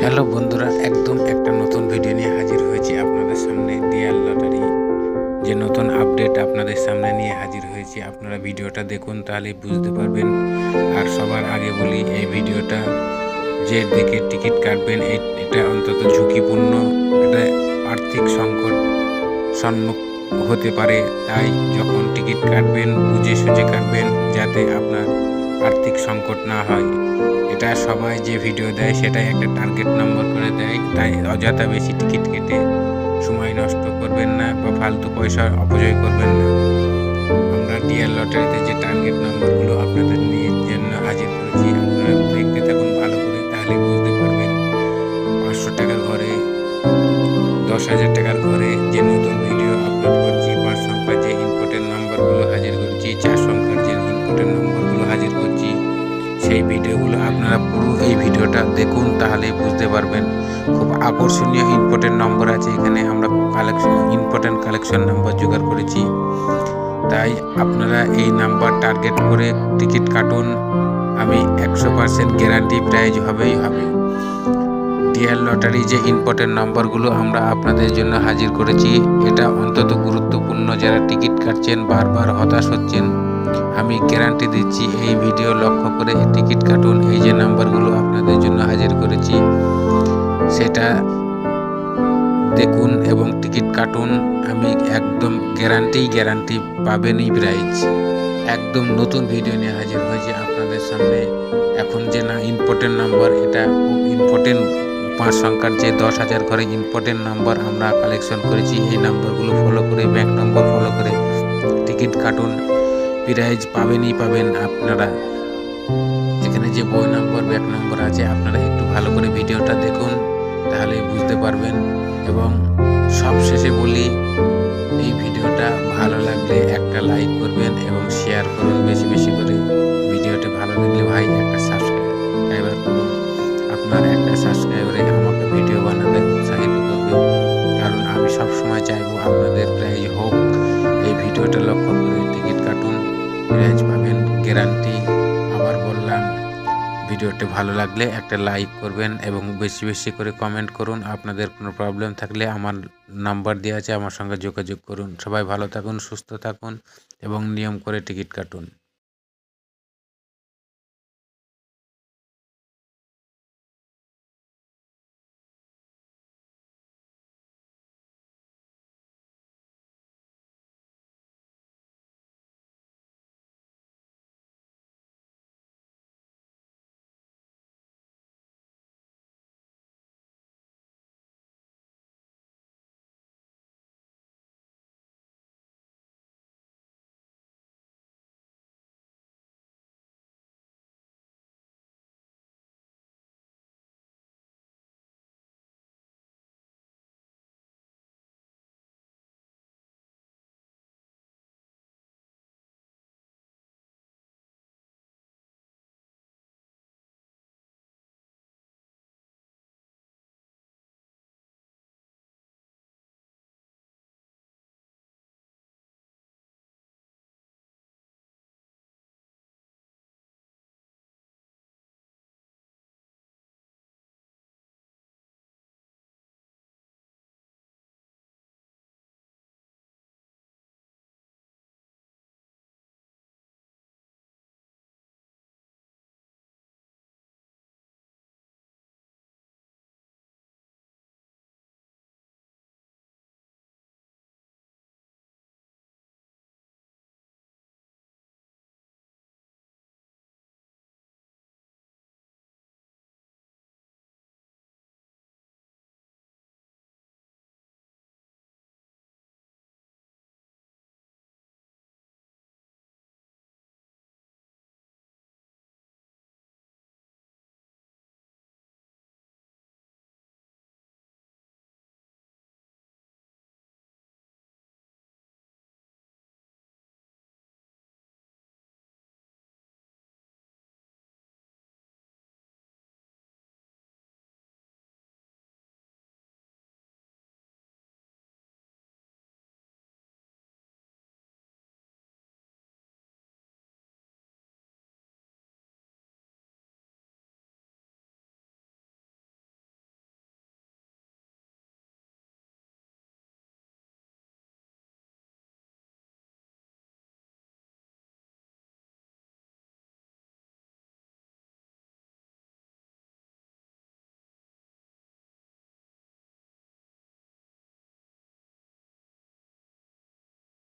Hello বন্ধুরা, একদম একটা নতুন ভিডিও নিয়ে হাজির হয়েছি আপনাদের সামনে। ডিয়ার লটারি যে নতুন আপডেট আপনাদের সামনে নিয়ে হাজির হয়েছি। আপনারা ভিডিওটা দেখুন, তাহলেই বুঝতে পারবেন। আর সবার আগে বলি, এই ভিডিওটা যে দেখে টিকিট কাটবেন এটা অন্তত ঝুঁকিপূর্ণ। এটা আর্থিক সংকট সম্মুখ হতে পারে, তাই যখন টিকিট কাটবেন বুঝে সুঝে কাটবেন, যাতে আপনার আর্থিক সংকট না হয়। এটা সবাই যে ভিডিও দেয় সেটাই একটা টার্গেট নম্বর করে দেয়, তাই অযথা বেশি টিকিট কেটে সময় নষ্ট করবেন না বা ফালতু পয়সা অপচয় করবেন না। আমরা ডিয়ার লটারিতে যে টার্গেট নম্বরগুলো আপনাদের নিয়ে জন্য হাজির করেছি, আপনারা দেখতে থাকুন ভালো করে, তাহলে বুঝতে পারবেন। 500 টাকার ঘরে, 10,000 টাকার ঘরে যে নতুন ভিডিও আপলোড করছি, 5 সংখ্যার যে ইম্পর্টেন্ট নম্বরগুলো হাজির করছি, 4 সংখ্যার যে ইম্পর্টেন্ট নম্বরগুলো হাজির করছি, সেই ভিডিওগুলো আপনারা পুরো এই ভিডিওটা দেখুন, তাহলেই বুঝতে পারবেন। খুব আকর্ষণীয় ইম্পর্টেন্ট নম্বর আছে এখানে। আমরা ইম্পর্টেন্ট কালেকশন নাম্বার জোগাড় করেছি, তাই আপনারা এই নাম্বার টার্গেট করে টিকিট কাটুন। আমি 100% গ্যারান্টি প্রাইজ হবেই হবে। ডিয়ার লটারি যে ইম্পর্টেন্ট নম্বরগুলো আমরা আপনাদের জন্য হাজির করেছি, এটা অন্তত গুরুত্বপূর্ণ। যারা টিকিট কাটছেন, বারবার হতাশ হচ্ছেন, আমি গ্যারান্টি দিচ্ছি, এই ভিডিও লক্ষ্য করে টিকিট কাটুন। এই যে নাম্বারগুলো আপনাদের জন্য হাজির করেছি সেটা দেখুন এবং টিকিট কাটুন। আমি একদম গ্যারান্টি পাবেনই প্রাইজ। একদম নতুন ভিডিও নিয়ে হাজির হয়েছি আপনাদের সামনে। এখন যে না ইম্পর্টেন্ট নাম্বার, এটা খুব ইম্পর্টেন্ট। 5 সংখ্যার যে 10,000 ঘরে ইম্পর্টেন্ট নাম্বার আমরা কালেকশন করেছি। এই নাম্বারগুলো ফলো করে, ব্যাংক নম্বর ফলো করে টিকিট কাটুন, প্রাইজ পাবেনই পাবেন আপনারা। এখানে যে বই নম্বর, ব্যাক নম্বর আছে, আপনারা একটু ভালো করে ভিডিওটা দেখুন, তাহলে বুঝতে পারবেন। এবং সবশেষে বলি, এই ভিডিওটা ভালো লাগলে একটা লাইক করবেন এবং শেয়ার করুন বেশি বেশি করে। ভিডিওটা ভালো লাগলে ভাই একটা সাবস্ক্রাইবার করুন। আপনার একটা সাবস্ক্রাইবারে আমাকে ভিডিও বানাতে উৎসাহিত করবে, কারণ আমি সবসময় চাইবো আপনাদের প্রাইজ হোক। এই ভিডিওটা লক্ষ্য করে টিকিট কাটুন, প্রাইজ পাবেন গ্যারান্টি। আবার বললাম, ভিডিওটা ভালো লাগলে একটা লাইক করবেন এবং বেশি বেশি করে কমেন্ট করুন। আপনাদের কোনো প্রবলেম থাকলে আমার নাম্বার দেওয়া আছে, আমার সঙ্গে যোগাযোগ করুন। সবাই ভালো থাকুন, সুস্থ থাকুন এবং নিয়ম করে টিকিট কাটুন।